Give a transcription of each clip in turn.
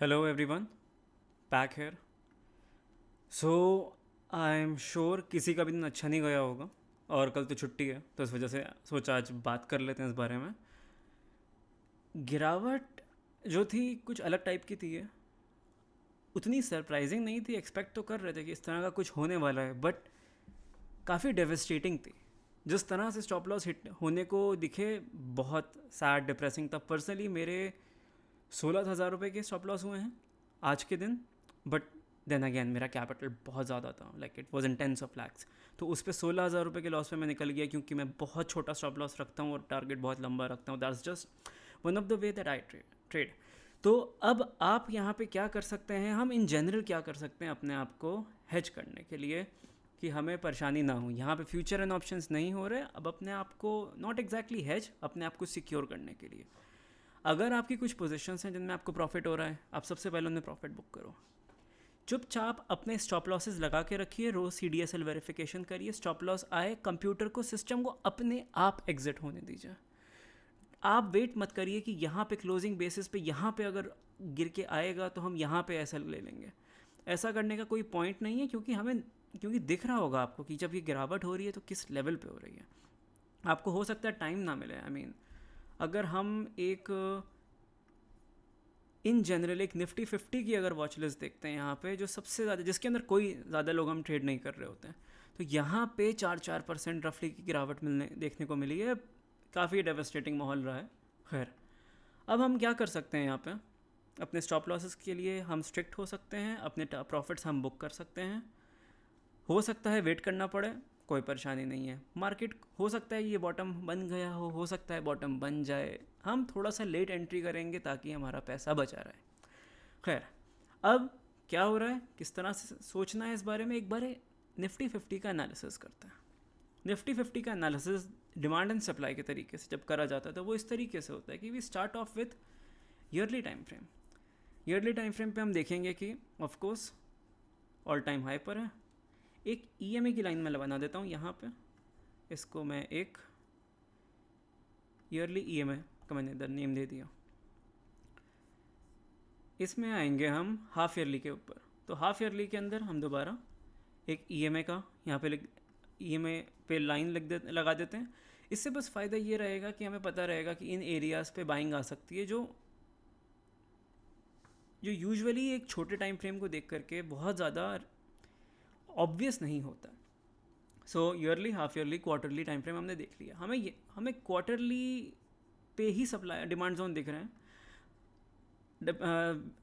Hello everyone, back here. So I am sure किसी का भी दिन अच्छा नहीं गया होगा और कल तो छुट्टी है तो इस वजह से सोचा आज बात कर लेते हैं इस बारे में। गिरावट जो थी कुछ अलग टाइप की थी ये, उतनी सरप्राइजिंग नहीं थी, एक्सपेक्ट तो कर रहे थे कि इस तरह का कुछ होने वाला है, बट काफ़ी डेविस्टेटिंग थी। जिस तरह से स्टॉप लॉस हिट होने को दिखे बहुत सैड डिप्रेसिंग था। पर्सनली मेरे 16,000 रुपये के स्टॉप लॉस हुए हैं आज के दिन, बट देन अगेन मेरा कैपिटल बहुत ज़्यादा था, like it was in terms of lakhs. तो उस पर 16,000 रुपये के लॉस पे मैं निकल गया क्योंकि मैं बहुत छोटा स्टॉप लॉस रखता हूँ और टारगेट बहुत लंबा रखता हूँ। That's just one of the way that I trade. तो अब आप यहाँ पे क्या कर सकते हैं, हम इन जनरल क्या कर सकते हैं अपने आप को हेज करने के लिए कि हमें परेशानी ना हो। यहाँ पे फ्यूचर एंड ऑप्शंस नहीं हो रहे, अब अपने आप को नॉट एग्जैक्टली हेज, अपने आप को सिक्योर करने के लिए अगर आपकी कुछ पोजीशंस हैं जिनमें आपको प्रॉफिट हो रहा है, आप सबसे पहले उन्हें प्रॉफिट बुक करो। चुपचाप अपने स्टॉप लॉसेस लगा के रखिए, रोज CDSL वेरिफिकेशन करिए, स्टॉप लॉस आए कंप्यूटर को, सिस्टम को अपने आप एग्जिट होने दीजिए। आप वेट मत करिए कि यहाँ पे क्लोजिंग बेसिस पे यहाँ पे अगर गिर के आएगा तो हम यहाँ पे ऐसा ले लेंगे। ऐसा करने का कोई पॉइंट नहीं है क्योंकि दिख रहा होगा आपको कि जब ये गिरावट हो रही है तो किस लेवल पे हो रही है। आपको हो सकता है टाइम ना मिले। आई मीन अगर हम एक इन जनरल एक निफ्टी 50 की अगर वॉच लिस्ट देखते हैं यहाँ पे, जो सबसे ज़्यादा जिसके अंदर कोई ज़्यादा लोग हम ट्रेड नहीं कर रहे होते हैं, तो यहाँ पे 4% रफली की गिरावट मिलने देखने को मिली है। काफ़ी डेवस्टेटिंग माहौल रहा है। खैर, अब हम क्या कर सकते हैं यहाँ पे, अपने स्टॉप लॉसेस के लिए हम स्ट्रिक्ट हो सकते हैं, अपने प्रॉफिट्स हम बुक कर सकते हैं। हो सकता है वेट करना पड़े, कोई परेशानी नहीं है। मार्केट हो सकता है ये बॉटम बन गया हो सकता है बॉटम बन जाए, हम थोड़ा सा लेट एंट्री करेंगे ताकि हमारा पैसा बचा रहे। खैर, अब क्या हो रहा है, किस तरह से सोचना है इस बारे में, एक बार निफ्टी 50 का एनालिसिस करते हैं। निफ्टी 50 का एनालिसिस डिमांड एंड सप्लाई के तरीके से जब करा जाता है तो वो इस तरीके से होता है कि we start off with early time frame. Early time frame पे हम देखेंगे कि ऑफकोर्स ऑल टाइम हाई पर है। एक EMA की लाइन में बना देता हूँ यहाँ पे, इसको मैं एक ईयरली EMA का मैंने इधर नेम दे दिया। इसमें आएंगे हम हाफ ईयरली के ऊपर, तो हाफ ईयरली के अंदर हम दोबारा एक EMA का यहाँ पे EMA पे लाइन लगा देते हैं। इससे बस फ़ायदा ये रहेगा कि हमें पता रहेगा कि इन एरियाज़ पे बाइंग आ सकती है, जो यूजुअली एक छोटे टाइम फ्रेम को देख करके बहुत ज़्यादा ऑब्वियस नहीं होता। So yearly, half yearly, quarterly time frame हमने देख लिया। हमें क्वार्टरली पे ही सप्लाई डिमांड जोन दिख रहे हैं।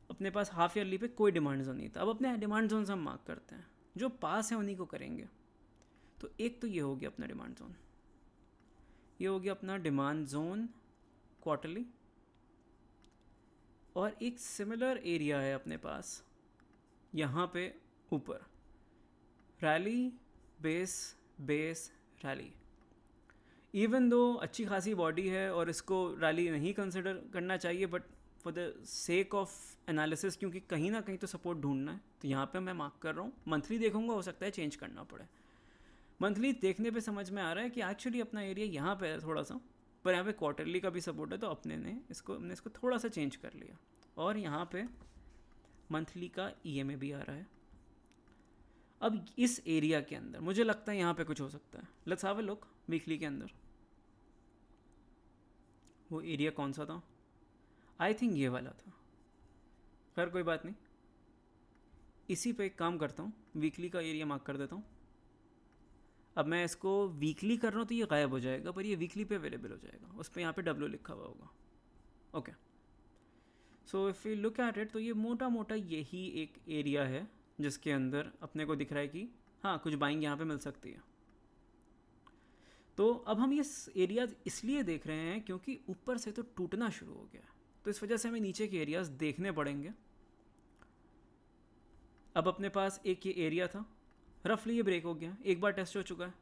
अपने पास हाफ ईयरली पे कोई डिमांड जोन नहीं था। अब अपने डिमांड जोन हम मार्क करते हैं, जो पास है उन्हीं को करेंगे। तो एक तो ये हो गया अपना डिमांड जोन, ये हो गया अपना डिमांड जोन क्वार्टरली। और एक सिमिलर एरिया है अपने पास यहाँ पे ऊपर, rally base base rally. Even though अच्छी खासी बॉडी है और इसको रैली नहीं कंसिडर करना चाहिए, but for the sake of analysis, क्योंकि कहीं ना कहीं तो सपोर्ट ढूंढना है, तो यहाँ पे मैं मार्क कर रहा हूँ। मंथली देखूंगा, हो सकता है चेंज करना पड़े। मंथली देखने पे समझ में आ रहा है कि एक्चुअली अपना एरिया यहाँ पे है थोड़ा सा, पर यहाँ पे क्वार्टरली का भी सपोर्ट है, तो हमने इसको थोड़ा सा चेंज कर लिया और यहाँ पे मंथली का EMA भी आ रहा है। अब इस एरिया के अंदर मुझे लगता है यहाँ पे कुछ हो सकता है। Let's have a look weekly के अंदर। वो एरिया कौन सा था? आई थिंक ये वाला था। खैर कोई बात नहीं, इसी पे एक काम करता हूँ, वीकली का एरिया मार्क कर देता हूँ। अब मैं इसको वीकली कर रहा हूँ तो ये गायब हो जाएगा, पर ये वीकली पे अवेलेबल हो जाएगा, उस पर यहाँ पे W लिखा हुआ होगा। Okay, so if you look at it, तो ये मोटा मोटा यही एक एरिया है जिसके अंदर अपने को दिख रहा है कि हाँ कुछ बाइंग यहाँ पे मिल सकती है। तो अब हम ये एरियाज इसलिए देख रहे हैं क्योंकि ऊपर से तो टूटना शुरू हो गया, तो इस वजह से हमें नीचे के एरियाज देखने पड़ेंगे। अब अपने पास एक ये एरिया था, रफली ये ब्रेक हो गया, एक बार टेस्ट हो चुका है।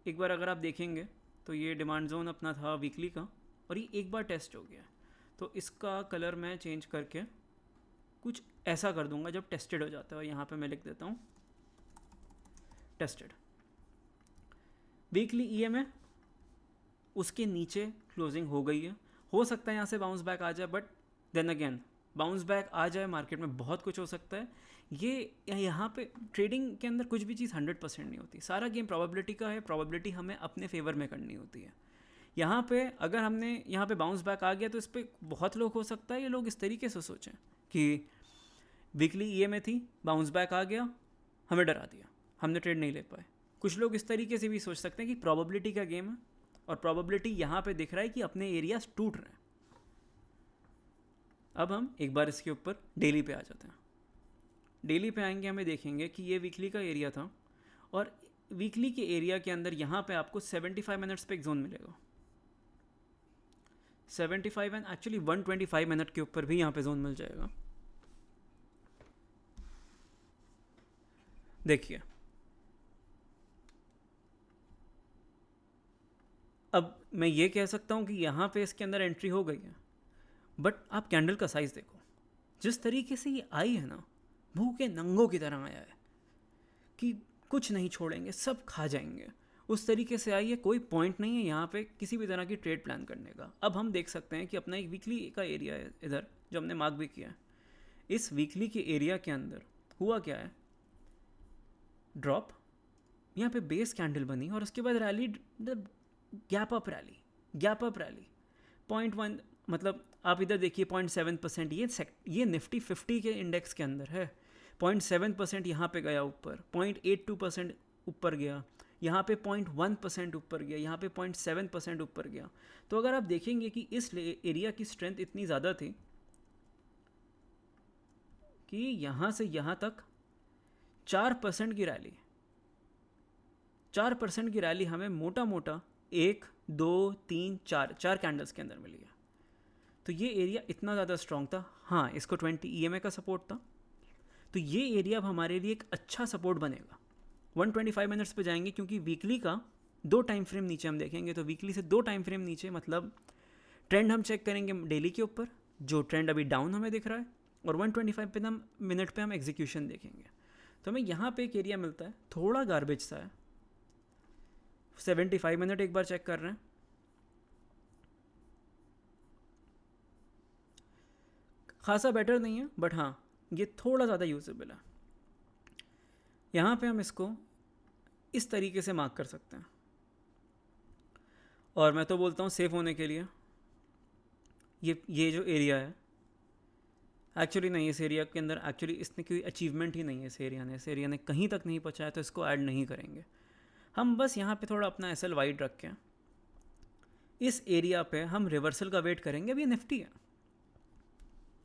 एक बार अगर आप देखेंगे तो ये डिमांड जोन अपना था वीकली का, और ये एक बार टेस्ट हो गया। तो इसका कलर मैं चेंज करके कुछ ऐसा कर दूंगा जब टेस्टेड हो जाता है, और यहाँ पे मैं लिख देता हूँ टेस्टेड। वीकली EMA उसके नीचे क्लोजिंग हो गई है, हो सकता है यहाँ से बाउंस बैक आ जाए, but then again bounce back आ जाए, मार्केट में बहुत कुछ हो सकता है। ये यहाँ पे ट्रेडिंग के अंदर कुछ भी चीज़ 100% नहीं होती, सारा गेम प्रोबेबिलिटी का है, प्रोबेबिलिटी हमें अपने फेवर में करनी होती है। यहाँ पे अगर हमने यहाँ पे बाउंस बैक आ गया तो इस पर बहुत लोग हो सकता है ये लोग इस तरीके से सोचें कि वीकली ये में थी, बाउंस बैक आ गया, हमें डरा दिया, हमने ट्रेड नहीं ले पाए। कुछ लोग इस तरीके से भी सोच सकते हैं कि प्रोबेबिलिटी का गेम है और प्रोबेबिलिटी यहाँ पे दिख रहा है कि अपने एरियाज टूट रहे हैं। अब हम एक बार इसके ऊपर डेली पे आ जाते हैं। डेली पे आएंगे, हमें देखेंगे कि ये वीकली का एरिया था और वीकली के एरिया के अंदर यहाँ पे आपको 75 मिनट्स पे एक जोन मिलेगा। 75 एंड एक्चुअली 125 मिनट के ऊपर भी यहाँ पे जोन मिल जाएगा। देखिए अब मैं ये कह सकता हूँ कि यहाँ पे इसके अंदर एंट्री हो गई है, बट आप कैंडल का साइज़ देखो, जिस तरीके से ये आई है ना, भूखे नंगों की तरह आया है कि कुछ नहीं छोड़ेंगे, सब खा जाएंगे, उस तरीके से आई है। कोई पॉइंट नहीं है यहाँ पे किसी भी तरह की ट्रेड प्लान करने का। अब हम देख सकते हैं कि अपना एक वीकली का एरिया है इधर, जो हमने मार्क भी किया है। इस वीकली के एरिया के अंदर हुआ क्या है, ड्रॉप, यहाँ पे बेस कैंडल बनी और उसके बाद रैली, गैप अप रैली 0.1, मतलब आप इधर देखिए 0.7%, ये निफ्टी 50 के इंडेक्स के अंदर है। 0.7% यहाँ पे गया ऊपर, 0.82% ऊपर गया, यहाँ पे 0.1% ऊपर गया, यहाँ पे 0.7% ऊपर गया। तो अगर आप देखेंगे कि इस एरिया की स्ट्रेंथ इतनी ज़्यादा थी कि यहाँ से यहाँ तक 4% की रैली, 4% की रैली हमें मोटा मोटा 1 2 3 4 कैंडल्स के अंदर मिली है। तो ये एरिया इतना ज़्यादा स्ट्रॉन्ग था। हाँ, इसको 20 EMA का सपोर्ट था, तो ये एरिया अब हमारे लिए एक अच्छा सपोर्ट बनेगा। 125 मिनट्स पे जाएंगे क्योंकि वीकली का 2 टाइम फ्रेम नीचे हम देखेंगे, तो वीकली से 2 टाइम फ्रेम नीचे मतलब ट्रेंड हम चेक करेंगे डेली के ऊपर, जो ट्रेंड अभी डाउन हमें दिख रहा है, और 125 मिनट पे हम एग्जीक्यूशन देखेंगे। तो हमें यहाँ पे एक एरिया मिलता है, थोड़ा गार्बेज सा है। 75 मिनट एक बार चेक कर रहे हैं, खासा बेटर नहीं है, बट हाँ ये थोड़ा ज़्यादा यूजेबल है। यहाँ पे हम इसको इस तरीके से मार्क कर सकते हैं, और मैं तो बोलता हूँ सेफ होने के लिए ये जो एरिया है, एक्चुअली नहीं, इस एरिया के अंदर एक्चुअली इसने कोई अचीवमेंट ही नहीं है, इस एरिया ने कहीं तक नहीं पहुँचाया, तो इसको ऐड नहीं करेंगे हम। बस यहाँ पे थोड़ा अपना SL वाइड रख के इस एरिया पे हम रिवर्सल का वेट करेंगे। अब ये निफ्टी है,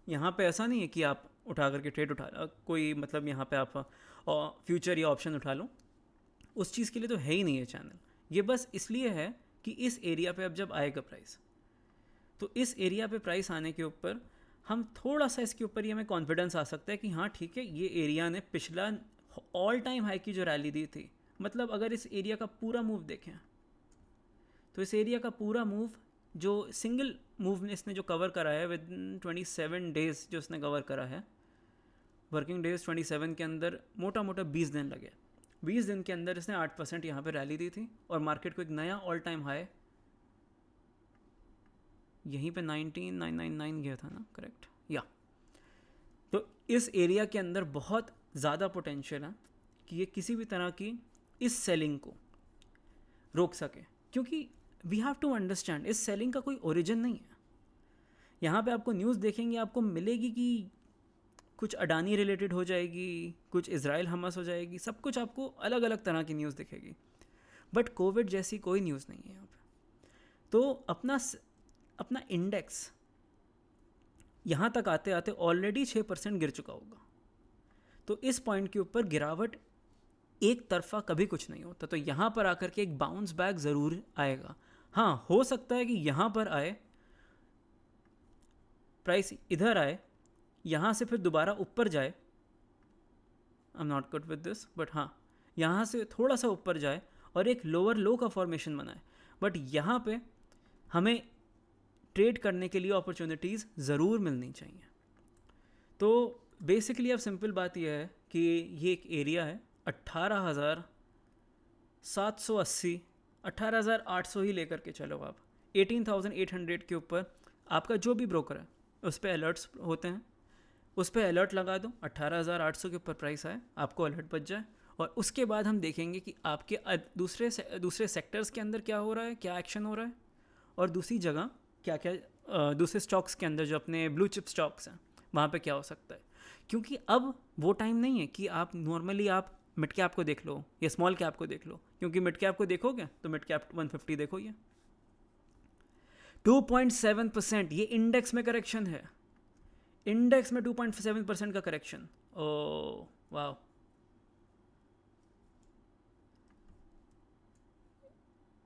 यहाँ पे ऐसा नहीं है कि आप उठा करके ट्रेड उठा कोई, मतलब यहाँ पे आप फ्यूचर या ऑप्शन उठा लो, उस चीज़ के लिए तो है ही नहीं है चैनल। ये बस इसलिए है कि इस एरिया पे अब जब आएगा प्राइस, तो इस एरिया पे प्राइस आने के ऊपर हम थोड़ा सा इसके ऊपर ये हमें कॉन्फिडेंस आ सकता है कि हाँ ठीक है, ये एरिया ने पिछला ऑल टाइम हाई की जो रैली दी थी, मतलब अगर इस एरिया का पूरा मूव देखें तो इस एरिया का पूरा मूव, जो सिंगल मूव ने इसने जो कवर करा है विद 27 डेज, जो इसने कवर करा है, वर्किंग डेज 27 के अंदर मोटा मोटा 20 दिन लगे। 20 दिन के अंदर इसने 8% यहाँ पे रैली दी थी और मार्केट को एक नया ऑल टाइम हाई यहीं पे 19999 गया था ना, करेक्ट या। तो इस एरिया के अंदर बहुत ज़्यादा पोटेंशियल है कि ये किसी भी तरह की इस सेलिंग को रोक सके, क्योंकि वी हैव टू अंडरस्टैंड इस सेलिंग का कोई ओरिजिन नहीं है। यहाँ पे आपको न्यूज़ देखेंगे, आपको मिलेगी कि कुछ अडानी रिलेटेड हो जाएगी, कुछ इजराइल हमस हो जाएगी, सब कुछ आपको अलग अलग तरह की न्यूज़ दिखेगी, बट कोविड जैसी कोई न्यूज़ नहीं है यहाँ पे। तो अपना इंडेक्स यहाँ तक आते आते ऑलरेडी 6% गिर चुका होगा। तो इस पॉइंट के ऊपर गिरावट एक तरफा कभी कुछ नहीं होता, तो यहाँ पर आकर के एक बाउंस बैक ज़रूर आएगा। हाँ, हो सकता है कि यहाँ पर आए, प्राइस इधर आए, यहाँ से फिर दोबारा ऊपर जाए, I am not good with this, but हाँ यहाँ से थोड़ा सा ऊपर जाए और एक लोअर लो का फॉर्मेशन बनाए, बट यहाँ पे हमें ट्रेड करने के लिए अपॉर्चुनिटीज़ ज़रूर मिलनी चाहिए। तो बेसिकली अब सिंपल बात यह है कि ये एक एरिया है 18,780, 18,800 ही लेकर के चलो आप। 18,800 के ऊपर आपका जो भी ब्रोकर है उस पर अलर्ट्स होते हैं, उस पर अलर्ट लगा दो, 18,800 के ऊपर प्राइस आए, आपको अलर्ट बच जाए, और उसके बाद हम देखेंगे कि आपके दूसरे सेक्टर्स के अंदर क्या हो रहा है, क्या एक्शन हो रहा है, और दूसरी जगह क्या क्या दूसरे स्टॉक्स के अंदर जो अपने ब्लू चिप स्टॉक्स हैं वहाँ पे क्या हो सकता है। क्योंकि अब वो टाइम नहीं है कि आप नॉर्मली आप मिड कैप को देख लो या स्मॉल कैप को देख लो, क्योंकि मिड कैप को देखोगे तो मिड कैप 150 देखो, ये 2.7%, ये इंडेक्स में करेक्शन है, इंडेक्स में 2.7% का करेक्शन। ओ वाह,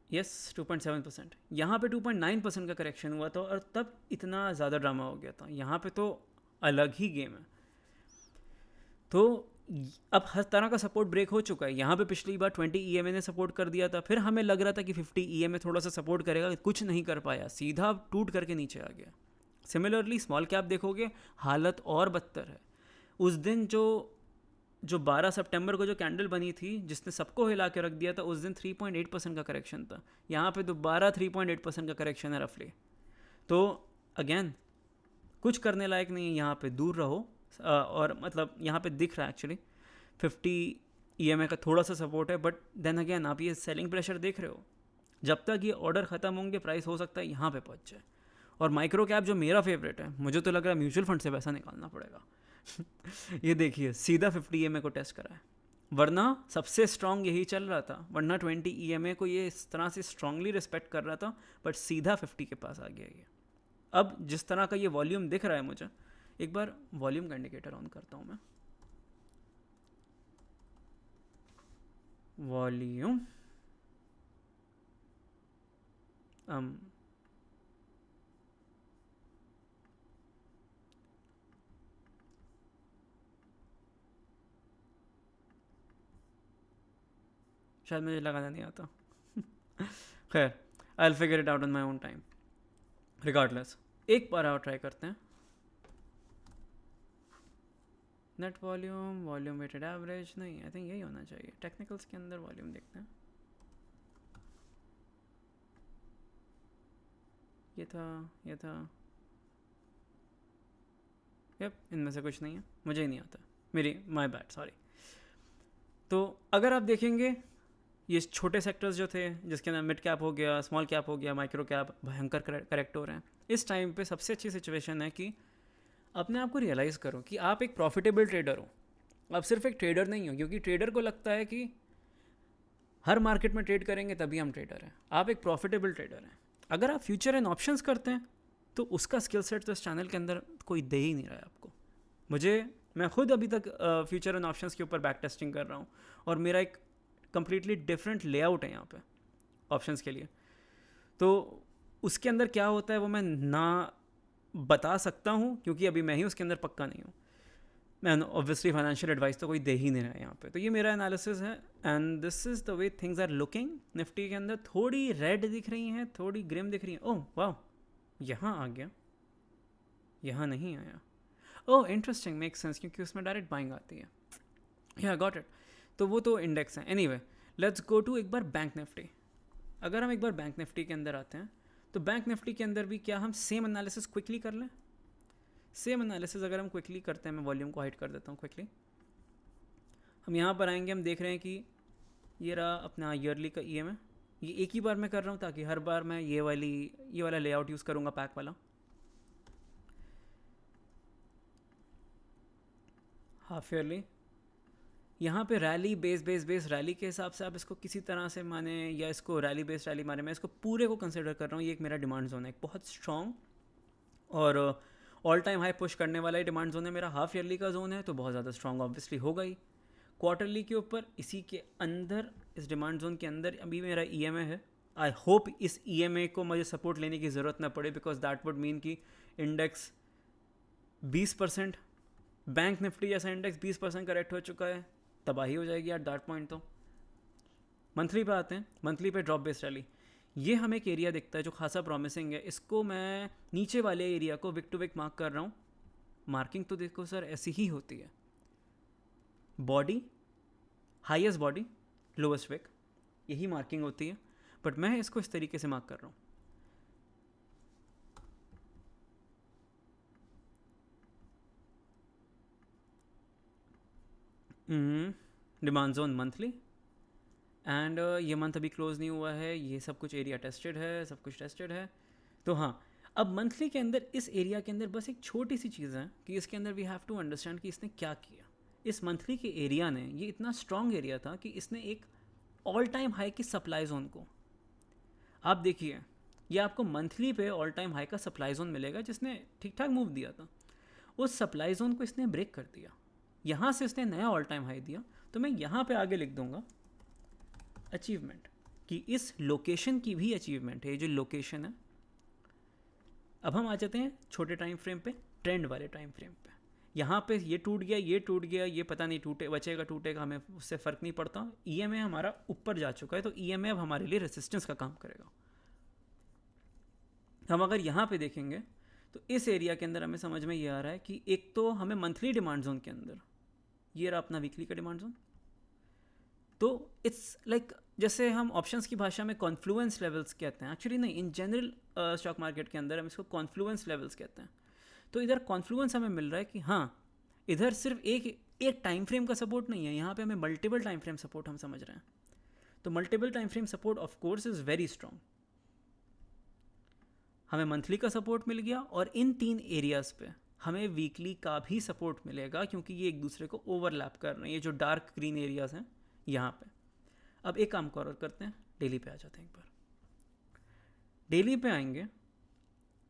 यस 2.7%, यहाँ पे 2.9% का करेक्शन हुआ था, और तब इतना ज़्यादा ड्रामा हो गया था। यहाँ पे तो अलग ही गेम है। तो अब हर तरह का सपोर्ट ब्रेक हो चुका है। यहाँ पे पिछली बार 20 EMA ने सपोर्ट कर दिया था, फिर हमें लग रहा था कि 50 EMA थोड़ा सा सपोर्ट करेगा, कुछ नहीं कर पाया, सीधा टूट करके नीचे आ गया। सिमिलरली स्मॉल कैप देखोगे, हालत और बदतर है। उस दिन जो 12 सितंबर को जो कैंडल बनी थी जिसने सबको हिला के रख दिया था, उस दिन 3.8% का करेक्शन था। यहाँ पे दोबारा 3.8% का करेक्शन है रफली। तो अगेन कुछ करने लायक नहीं है, यहाँ पे दूर रहो। और मतलब यहाँ पे दिख रहा है एक्चुअली 50 EMA का थोड़ा सा सपोर्ट है, बट देन अगेन आप ये सेलिंग प्रेशर देख रहे हो, जब तक ये ऑर्डर ख़त्म होंगे प्राइस हो सकता है यहाँ पे पहुँच जाए। और माइक्रो कैप जो मेरा फेवरेट है, मुझे तो लग रहा है म्यूचुअल फंड से पैसा निकालना पड़ेगा। ये देखिए सीधा 50 EMA को टेस्ट करा है, वरना सबसे स्ट्रांग यही चल रहा था, वरना 20 EMA को ये इस तरह से स्ट्रांगली रिस्पेक्ट कर रहा था, बट सीधा 50 के पास आ गया ये। अब जिस तरह का ये वॉल्यूम दिख रहा है मुझे, एक बार वॉल्यूम का इंडिकेटर ऑन करता हूँ मैं, वॉल्यूम शायद मुझे लगाना नहीं आता। खैर, I will figure it out on my own time. Regardless, एक बार और ट्राई करते हैं। Net volume, volume weighted average, नहीं आई थिंक यही होना चाहिए। टेक्निकल्स के अंदर वॉल्यूम देखते हैं, ये था, यप, इनमें से कुछ नहीं है, मुझे ही नहीं आता, मेरी माय बैड, सॉरी। तो अगर आप देखेंगे ये छोटे सेक्टर्स जो थे जिसके अंदर मिड कैप हो गया, स्मॉल कैप हो गया, माइक्रो कैप भयंकर करेक्ट हो रहे हैं। इस टाइम पे सबसे अच्छी सिचुएशन है कि अपने आप को रियलाइज़ करो कि आप एक प्रॉफिटेबल ट्रेडर हो, आप सिर्फ एक ट्रेडर नहीं हो। क्योंकि ट्रेडर को लगता है कि हर मार्केट में ट्रेड करेंगे तभी हम ट्रेडर हैं। आप एक प्रॉफिटेबल ट्रेडर हैं। अगर आप फ्यूचर एंड ऑप्शंस करते हैं तो उसका स्किल सेट तो इस चैनल के अंदर कोई दे ही नहीं रहा है आपको। मैं खुद अभी तक फ्यूचर एंड ऑप्शंस के ऊपर बैक टेस्टिंग कर रहा हूँ, और मेरा एक कंप्लीटली डिफरेंट लेआउट है यहाँ पे ऑप्शंस के लिए। तो उसके अंदर क्या होता है वो मैं ना बता सकता हूँ, क्योंकि अभी मैं ही उसके अंदर पक्का नहीं हूँ। मैं ऑब्वियसली फाइनेंशियल एडवाइस तो कोई दे ही नहीं रहा है यहाँ पे। तो ये मेरा एनालिसिस है, and this is the way things are looking. Nifty के अंदर थोड़ी रेड दिख रही हैं, थोड़ी ग्रिम दिख रही हैं। ओह वाह, यहाँ आ गया, यहाँ नहीं आया। ओह इंटरेस्टिंग, मेक सेंस, क्योंकि उसमें डायरेक्ट बाइंग आती है। या गॉट इट। तो वो तो इंडेक्स है। एनीवे, लेट्स गो टू एक बार बैंक निफ्टी। अगर हम एक बार बैंक निफ्टी के अंदर आते हैं तो बैंक निफ्टी के अंदर भी क्या हम सेम एनालिसिस क्विकली कर लें। सेम एनालिसिस अगर हम क्विकली करते हैं, मैं वॉल्यूम को हाइड कर देता हूँ क्विकली। हम यहाँ पर आएंगे, हम देख रहे हैं कि ये रहा अपना ईयरली का EMA। ये एक ही बार मैं कर रहा हूँ ताकि हर बार मैं ये वाला लेआउट यूज़ करूँगा, पैक वाला। हाफ ईयरली, यहाँ पे रैली बेस रैली के हिसाब से आप इसको किसी तरह से माने, या इसको रैली बेस रैली माने, मैं इसको पूरे को कंसिडर कर रहा हूँ। ये एक मेरा डिमांड जोन है, एक बहुत स्ट्रॉन्ग और ऑल टाइम हाई पुश करने वाला ही डिमांड जोन है मेरा। हाफ ईयरली का जोन है तो बहुत ज़्यादा स्ट्रॉन्ग ऑब्वियसली होगा ही। क्वार्टरली के ऊपर इसी के अंदर, इस डिमांड जोन के अंदर अभी मेरा EMA है। आई होप इस EMA को मुझे सपोर्ट लेने की ज़रूरत ना पड़े, बिकॉज दैट वुड मीन कि इंडेक्स 20%, बैंक निफ्टी जैसा इंडेक्स 20% करेक्ट हो चुका है, तबाही हो जाएगी एट दैट पॉइंट। तो मंथली पे आते हैं। मंथली पे ड्रॉप बेस्ड रैली, ये हमें एक एरिया दिखता है जो खासा प्रॉमिसिंग है। इसको मैं नीचे वाले एरिया को विक टू विक मार्क कर रहा हूँ। मार्किंग तो देखो सर ऐसी ही होती है, body, highest body, lowest wick, यही मार्किंग होती है। बट मैं इसको इस तरीके से मार्क कर रहा हूँ। डिमांड जोन मंथली, एंड ये मंथ अभी क्लोज नहीं हुआ है, ये सब कुछ एरिया टेस्टेड है, सब कुछ टेस्टेड है। तो हाँ, अब मंथली के अंदर इस एरिया के अंदर बस एक छोटी सी चीज़ है कि इसके अंदर वी हैव टू अंडरस्टैंड कि इसने क्या किया। इस मंथली के एरिया ने, ये इतना स्ट्रॉन्ग एरिया था कि इसने एक ऑल टाइम हाई की सप्लाई जोन को, आप देखिए ये आपको मंथली पे ऑल टाइम हाई का सप्लाई जोन मिलेगा जिसने ठीक ठाक मूव दिया था, उस सप्लाई जोन को इसने ब्रेक कर दिया, यहाँ से इसने नया ऑल टाइम हाई दिया। तो मैं यहाँ पे आगे लिख दूंगा अचीवमेंट, कि इस लोकेशन की भी अचीवमेंट है, ये जो लोकेशन है। अब हम आ जाते हैं छोटे टाइम फ्रेम पे, ट्रेंड वाले टाइम फ्रेम पे। यहाँ पे ये टूट गया, ये टूट गया, ये पता नहीं टूटे बचेगा टूटेगा, हमें उससे फ़र्क नहीं पड़ता। ईएमए हमारा ऊपर जा चुका है, तो ईएमए अब हमारे लिए रेसिस्टेंस का काम करेगा। हम अगर यहाँ पे देखेंगे तो इस एरिया के अंदर हमें समझ में ये आ रहा है कि एक तो हमें मंथली डिमांड जोन के अंदर, ये रहा अपना वीकली का डिमांड जोन, तो इट्स लाइक जैसे हम ऑप्शंस की भाषा में कॉन्फ्लुएंस लेवल्स कहते हैं, एक्चुअली नहीं, इन जनरल स्टॉक मार्केट के अंदर हम इसको कॉन्फ्लुएंस लेवल्स कहते हैं। तो इधर कॉन्फ्लुएंस हमें मिल रहा है कि हाँ, इधर सिर्फ एक टाइम फ्रेम का सपोर्ट नहीं है, यहाँ पे हमें मल्टीपल टाइम फ्रेम सपोर्ट हम समझ रहे हैं। तो multiple time frame support of course is very strong. हमें मंथली का सपोर्ट मिल गया, और इन 3 एरियाज़ पे हमें वीकली का भी सपोर्ट मिलेगा, क्योंकि ये एक दूसरे को ओवरलैप कर रहे हैं, ये जो डार्क ग्रीन एरियाज़ हैं यहाँ पे। अब एक काम और करते हैं, डेली पे आ जाते हैं एक बार। डेली पे आएंगे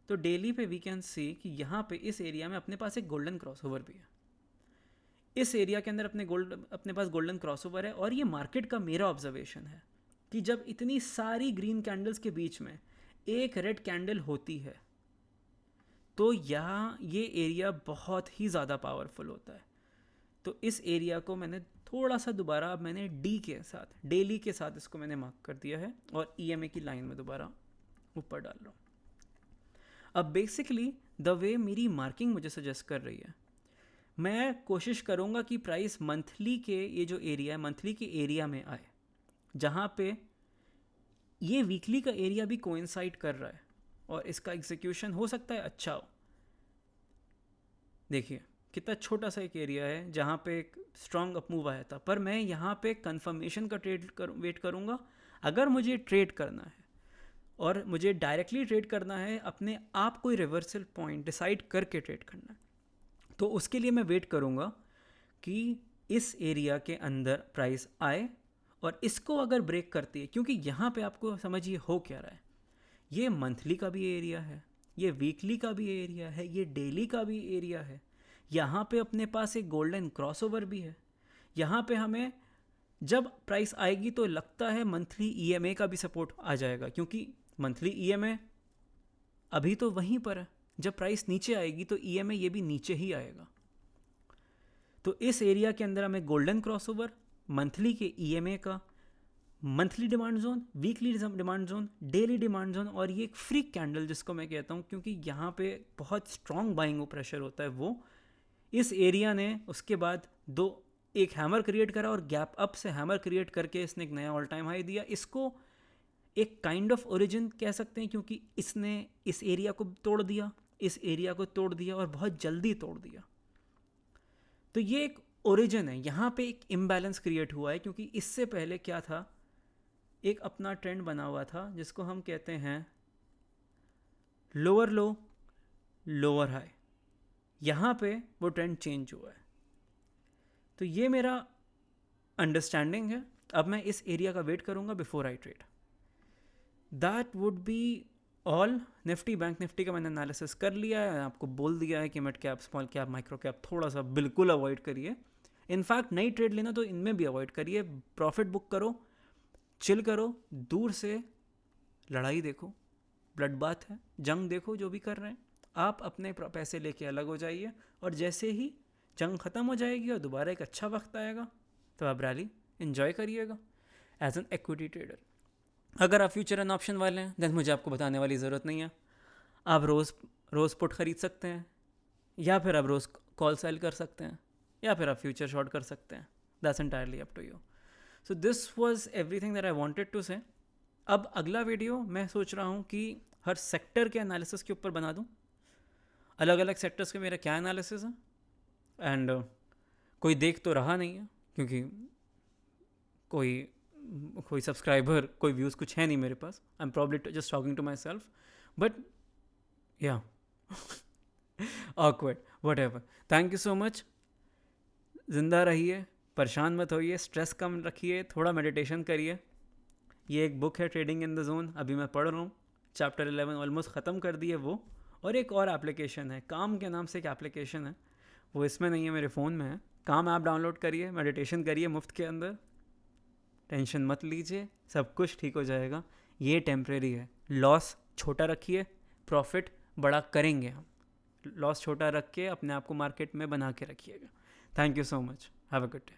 तो डेली पे वी कैन सी कि यहाँ पे इस एरिया में अपने पास एक गोल्डन क्रॉसओवर भी है। इस एरिया के अंदर अपने पास गोल्डन क्रॉसओवर है, और ये मार्केट का मेरा ऑब्जर्वेशन है कि जब इतनी सारी ग्रीन कैंडल्स के बीच में एक रेड कैंडल होती है तो यहाँ ये एरिया बहुत ही ज़्यादा पावरफुल होता है। तो इस एरिया को मैंने थोड़ा सा दोबारा, अब मैंने डी के साथ, डेली के साथ इसको मैंने मार्क कर दिया है, और ईएमए की लाइन में दोबारा ऊपर डाल रहा हूँ। अब बेसिकली द वे मेरी मार्किंग मुझे सजेस्ट कर रही है, मैं कोशिश करूँगा कि प्राइस मंथली के ये जो एरिया है, मंथली के एरिया में आए, जहाँ पे ये वीकली का एरिया भी कोइंसाइड कर रहा है, और इसका एग्जीक्यूशन हो सकता है अच्छा हो। देखिए कितना छोटा सा एक एरिया है जहाँ पे एक स्ट्रॉन्ग अपमूव आया था, पर मैं यहाँ पे कंफर्मेशन का वेट करूँगा। अगर मुझे ट्रेड करना है और मुझे डायरेक्टली ट्रेड करना है, अपने आप कोई रिवर्सल पॉइंट डिसाइड करके ट्रेड करना है, तो उसके लिए मैं वेट करूँगा कि इस एरिया के अंदर प्राइस आए और इसको अगर ब्रेक करती है, क्योंकि यहाँ पे आपको समझिए हो क्या रहा है, ये मंथली का भी एरिया है, ये वीकली का भी एरिया है, ये डेली का भी एरिया है, यहाँ पे अपने पास एक गोल्डन क्रॉसओवर भी है। यहाँ पे हमें जब प्राइस आएगी तो लगता है मंथली ईएमए का भी सपोर्ट आ जाएगा, क्योंकि मंथली ईएमए अभी तो वहीं पर है, जब प्राइस नीचे आएगी तो ईएमए ये भी नीचे ही आएगा। तो इस एरिया के अंदर हमें गोल्डन क्रॉसओवर, मंथली के ईएमए का, monthly demand zone, weekly demand zone, daily demand zone, और ये एक फ्रीक कैंडल जिसको मैं कहता हूँ, क्योंकि यहाँ पे बहुत स्ट्रॉन्ग बाइंग प्रेशर होता है, वो इस एरिया ने उसके बाद एक हैमर क्रिएट करा, और गैप अप से हैमर क्रिएट करके इसने एक नया ऑल टाइम हाई दिया। इसको एक काइंड ऑफ ओरिजिन कह सकते हैं, क्योंकि इसने इस एरिया को तोड़ दिया, इस एरिया को तोड़ दिया, और बहुत जल्दी तोड़ दिया। तो ये एक ओरिजिन है, यहाँ पे एक इम्बैलेंस क्रिएट हुआ है, क्योंकि इससे पहले क्या था, एक अपना ट्रेंड बना हुआ था जिसको हम कहते हैं लोअर लो लोअर हाई, यहाँ पे वो ट्रेंड चेंज हुआ है। तो ये मेरा अंडरस्टैंडिंग है। अब मैं इस एरिया का वेट करूँगा before I trade. That would be all. Nifty, bank Nifty का मैंने एनालिसिस कर लिया है, आपको बोल दिया है कि mid cap, small cap, micro cap थोड़ा सा बिल्कुल अवॉइड करिए। इनफैक्ट नई ट्रेड लेना तो इनमें भी अवॉइड करिए, प्रॉफिट बुक करो, चिल करो, दूर से लड़ाई देखो, ब्लड बाथ है, जंग देखो, जो भी कर रहे हैं आप, अपने पैसे लेके अलग हो जाइए, और जैसे ही जंग ख़त्म हो जाएगी और दोबारा एक अच्छा वक्त आएगा तो आप रैली इन्जॉय करिएगा एज एन इक्विटी ट्रेडर। अगर आप फ्यूचर एंड ऑप्शन वाले हैं देन मुझे आपको बताने वाली ज़रूरत नहीं है, आप रोज़ पुट ख़रीद सकते हैं, या फिर आप रोज़ कॉल सेल कर सकते हैं, या फिर आप फ्यूचर शॉर्ट कर सकते हैं। That's entirely up to you. So this was everything that I wanted to say. अब अगला वीडियो मैं सोच रहा हूँ कि हर सेक्टर के एनालिसिस के ऊपर बना दूँ, अलग अलग सेक्टर्स के मेरा क्या एनालिसिस है, एंड कोई देख तो रहा नहीं है क्योंकि कोई सब्सक्राइबर, कोई व्यूज़ कुछ है नहीं मेरे पास. I am probably just talking to myself. But yeah awkward, whatever. Thank you so much. ज़िंदा रहिए, परेशान मत होइए, स्ट्रेस कम रखिए, थोड़ा मेडिटेशन करिए. ये एक बुक है ट्रेडिंग इन द जोन, अभी मैं पढ़ रहा हूँ. चैप्टर 11 ऑलमोस्ट ख़त्म कर दिए वो. और एक और एप्लीकेशन है, काम के नाम से एक एप्लीकेशन है, वो इसमें नहीं है, मेरे फ़ोन में है. काम ऐप डाउनलोड करिए, मेडिटेशन करिए मुफ्त के अंदर. टेंशन मत लीजिए, सब कुछ ठीक हो जाएगा. ये टेम्प्रेरी है. लॉस छोटा रखिए, प्रॉफिट बड़ा करेंगे हम. लॉस छोटा रख के अपने आप को मार्केट में बना के रखिएगा. Thank you so much. Have a good day.